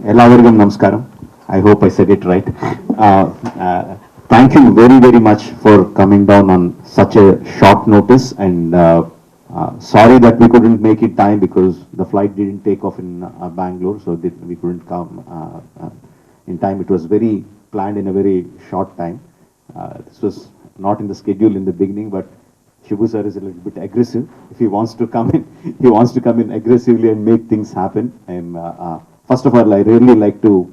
Elavargam Namaskaram. I hope I said it right. Uh, uh, Thank you very, very much for coming down on such a short notice. And sorry that we couldn't make it time because the flight didn't take off in Bangalore, so we couldn't come in time. It was very planned in a very short time. This was not in the schedule in the beginning, but Shibu sir is a little bit aggressive. If he wants to come in, he wants to come in aggressively and make things happen. And first of all, I really like to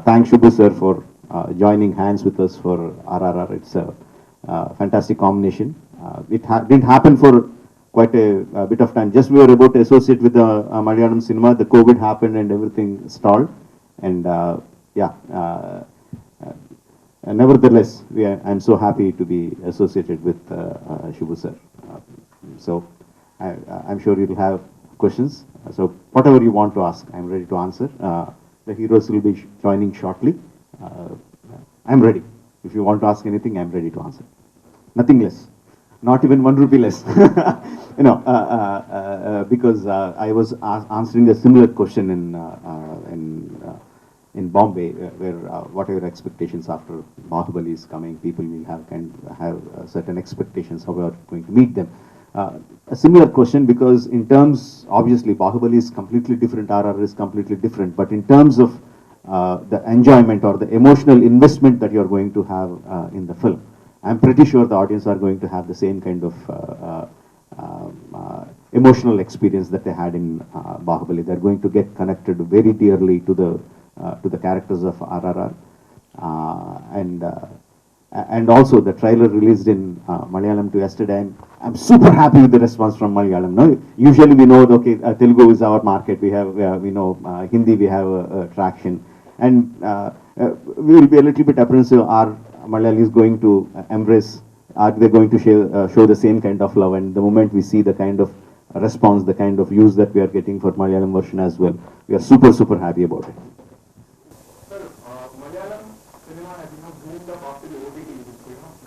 thank Shibu sir for joining hands with us for RRR. It's a fantastic combination. Didn't happen for quite a bit of time. Just we were about to associate with the Malayalam cinema. The COVID happened and everything stalled. And yeah. Nevertheless, I'm so happy to be associated with Shibu sir. So I'm sure you'll have questions. So whatever you want to ask, I'm ready to answer. The heroes will be joining shortly. Uh, I'm ready. If you want to ask anything, I'm ready to answer. Nothing less. Not even 1 rupee less. Because I was answering a similar question in Bombay, where what are your expectations after Bahubali is coming? People will have certain expectations how we are going to meet them. A similar question, because in terms, obviously Bahubali is completely different, RR is completely different, but in terms of the enjoyment or the emotional investment that you are going to have in the film, I'm pretty sure the audience are going to have the same kind of emotional experience that they had in Bahubali. They're going to get connected very dearly to the characters of RRR, and also the trailer released in Malayalam to yesterday. I'm super happy with the response from Malayalam. No, usually we know okay, Telugu is our market. We know Hindi we have traction, and we will be a little bit apprehensive. Are Malayalis going to embrace? Are they going to show the same kind of love? And the moment we see the kind of response, the kind of views that we are getting for Malayalam version as well, we are super happy about it. Sir, Malayalam cinema has boomed up after the OTT.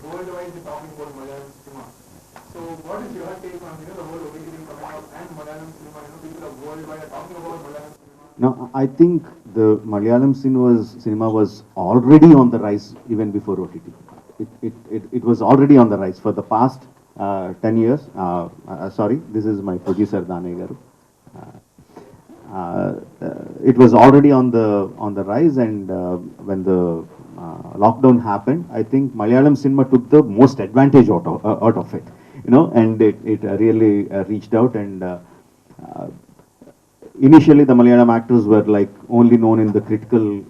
Worldwide they're talking about Malayalam cinema. So what is your take on the whole OTT thing coming out and Malayalam cinema? People are worldwide are talking about Malayalam cinema. Now, I think the Malayalam cinema was already on the rise even before OTT. It was already on the rise for the past 10 years. Sorry, this is my producer, Dane Garu. It was already on the rise, and when the lockdown happened, I think Malayalam cinema took the most advantage out of it, and it really reached out. And initially the Malayalam actors were like only known in the critical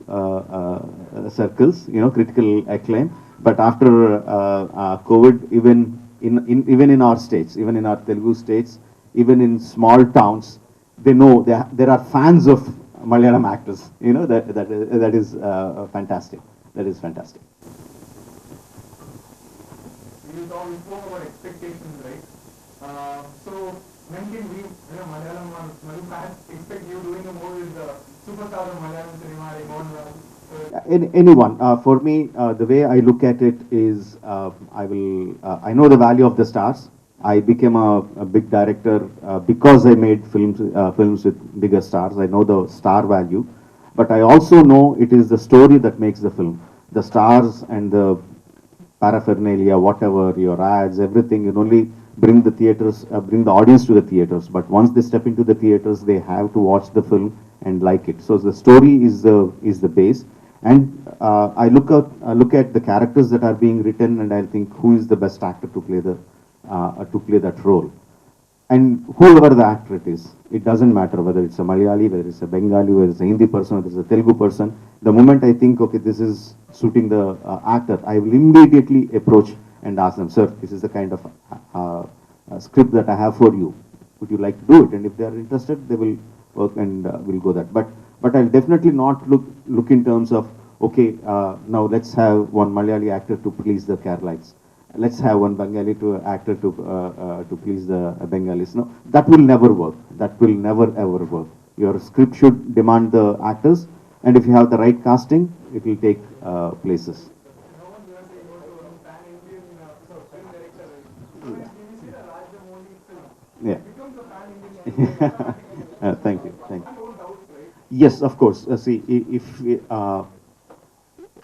circles, critical acclaim. But after COVID, even in our states, even in our Telugu states, even in small towns, they know there are fans of Malayalam actors. That is fantastic. That is fantastic. We spoke about expectations, right? So when can we, Malayalam or Malu fans expect you doing a movie with the superstar of Malayalam cinema, like Mohanlal? Anyone. For me, the way I look at it is, I know the value of the stars. I became a big director because I made films with bigger stars. I know the star value, but I also know it is the story that makes the film. The stars and the paraphernalia, whatever, your ads, everything, you only bring bring the audience to the theaters. But once they step into the theaters, they have to watch the film and like it. So the story is the base. And I look at the characters that are being written, and I think who is the best actor to play that role. And whoever the actor it doesn't matter whether it's a Malayali, whether it's a Bengali, whether it's a Hindi person, whether it's a Telugu person. The moment I think, okay, this is suiting the actor, I will immediately approach and ask them, sir, this is the kind of script that I have for you. Would you like to do it? And if they are interested, they will work and will go that. But I'll definitely not look in terms of, okay, now let's have one Malayali actor to please the Keralites. Let's have one Bengali actor to please the Bengalis. No, that will never work. That will never ever work. Your script should demand the actors, and if you have the right casting, it will take places. No one will say you want to pan-Indian film director, right? When we see the Rajamouli film, Yeah. it becomes a pan-Indian film. Thank you. Thank you. No doubts, right? Yes, of course. See, if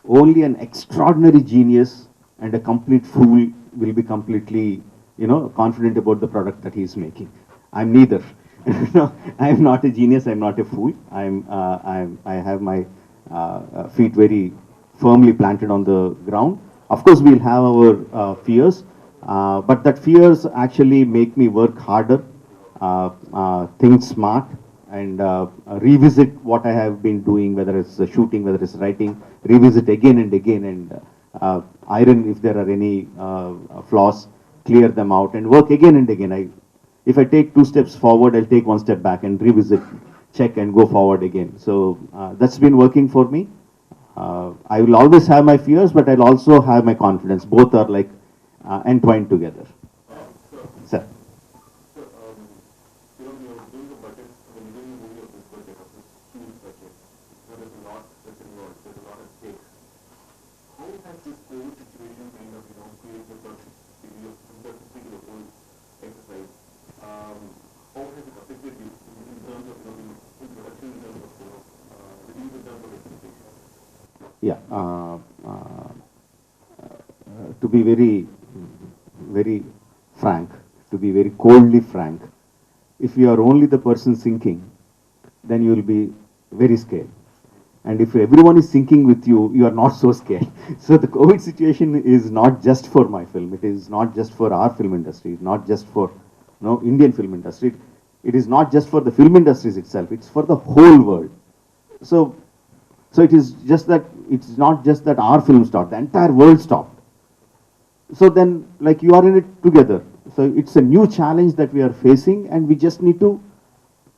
only an extraordinary genius and a complete fool will be completely, confident about the product that he is making. I'm neither. No, I'm not a genius. I'm not a fool. I have my feet very firmly planted on the ground. Of course, we'll have our fears, but that fears actually make me work harder, think smart, and revisit what I have been doing, whether it's shooting, whether it's writing, revisit again and again, and iron if there are any flaws, clear them out, and work again and again. If I take 2 steps forward, I'll take 1 step back and revisit, check, and go forward again. So that's been working for me. I will always have my fears, but I'll also have my confidence. Both are like entwined together. Sir. So, you're doing the budget, when you're doing a movie of this budget, of this huge budget, there's a lot that's involved, there's a lot at stake. How has this COVID situation kind of, created a certain degree of uncertainty to the whole exercise? How has it affected you in terms of, in production, in terms of, release, in terms of expectations? Yeah. To be very, very frank, to be very coldly frank, if you are only the person thinking, then you will be very scared. And if everyone is thinking with you, you are not so scared. So the COVID situation is not just for my film. It is not just for our film industry. It's not just for Indian film industry. It is not just for the film industries itself. It's for the whole world. So, so it is just that it's not just that our film stopped. The entire world stopped. So then, like, you are in it together. So it's a new challenge that we are facing, and we just need to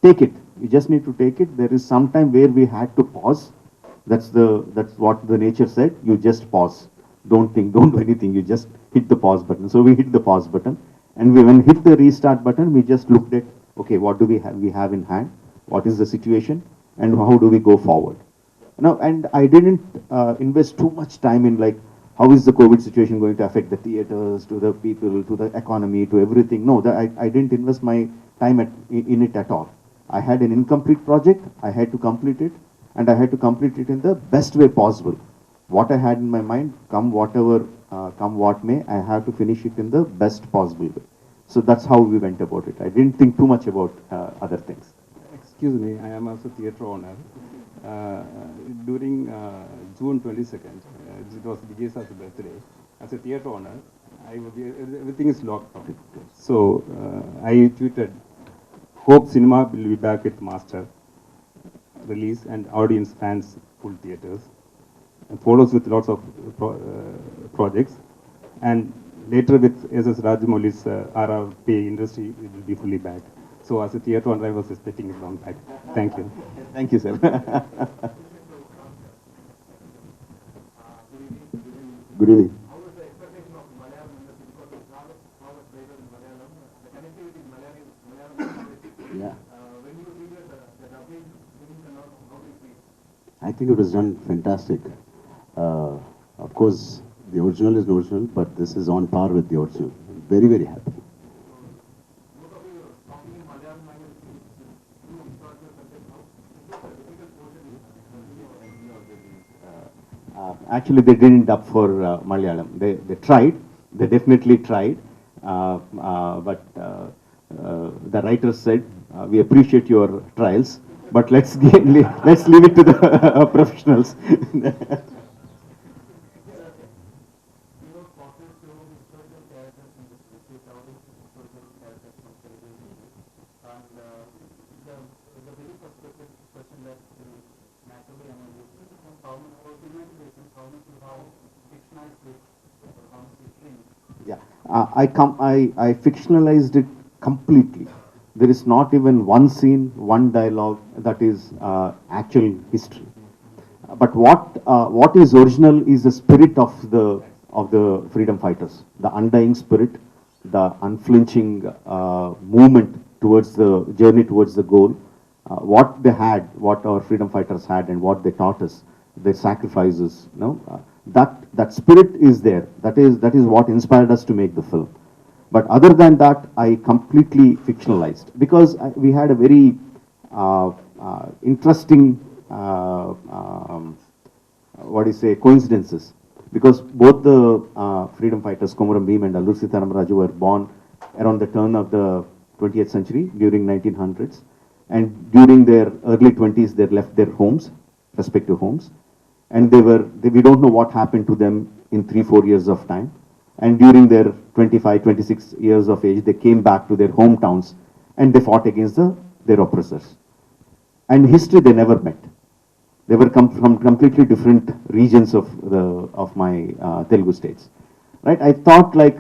take it. We just need to take it. There is some time where we had to pause. That's what the nature said. You just pause. Don't think. Don't do anything. You just hit the pause button. So we hit the pause button, and when hit the restart button, we just looked at, okay, what do we have? We have in hand. What is the situation, and how do we go forward? Now, and I didn't invest too much time in, like, how is the COVID situation going to affect the theaters, to the people, to the economy, to everything. No, I didn't invest my time in it at all. I had an incomplete project. I had to complete it, and I had to complete it in the best way possible. What I had in my mind, come what may, I have to finish it in the best possible way. So that's how we went about it. I didn't think too much about other things. Excuse me, I am also theatre owner. During June 22nd, it was Vijaya's birthday. As a theatre owner, everything is locked down. So I tweeted, hope cinema will be back with master release and audience fans full theatres. And follows with lots of projects. And later with S.S. Rajamouli's RRP industry, it will be fully back. So as a theatre owner, I was expecting it long back. Thank you. Thank you, sir. Good evening. How is the expectation of Malayalam industry? Because it's not a flavor in Malayalam. The connectivity in Malayalam. Yeah. When you read the dubbing, how do you feel? I think it was done fantastic. Of course, the original is the original, but this is on par with the original. Very, very happy. Most of you are talking in Malayalam language. You historical subject. How is the difficult portion? Actually, they didn't dub for Malayalam. They tried. They definitely tried. But the writer said, we appreciate your trials, but let's leave it to the professionals. Yeah, I fictionalized it completely. There is not even one scene, one dialogue that is actual history. But what is original is the spirit of the freedom fighters, the undying spirit, the unflinching movement towards the journey towards the goal. What they had, what our freedom fighters had, and what they taught us, their sacrifices. That spirit is there. That is what inspired us to make the film. But other than that, I completely fictionalized because we had a very interesting, what do you say, coincidences. Because both the freedom fighters, Komuram Bhim and Allur Sitaramraju, were born around the turn of the 20th century, during 1900s. And during their early 20s, they left their homes, respective homes. And we don't know what happened to them in 3-4 years of time. And during their 25-26 years of age, they came back to their hometowns and they fought against their oppressors. And in history, they never met. They were from completely different regions of my Telugu states, right? I thought like,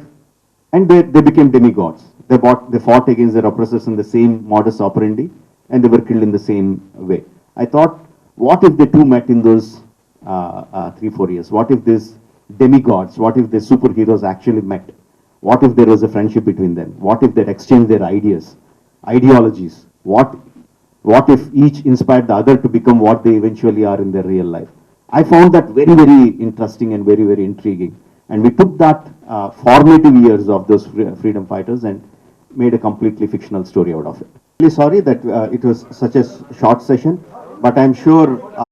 and they became demigods. They fought against their oppressors in the same modus operandi, and they were killed in the same way. I thought, what if they two met in those 3-4 years? What if these demigods, what if the superheroes actually met? What if there was a friendship between them? What if they exchanged their ideas, ideologies? What if each inspired the other to become what they eventually are in their real life? I found that very, very interesting and very, very intriguing. And we took that formative years of those freedom fighters and made a completely fictional story out of it. Really sorry that it was such a short session, but I'm sure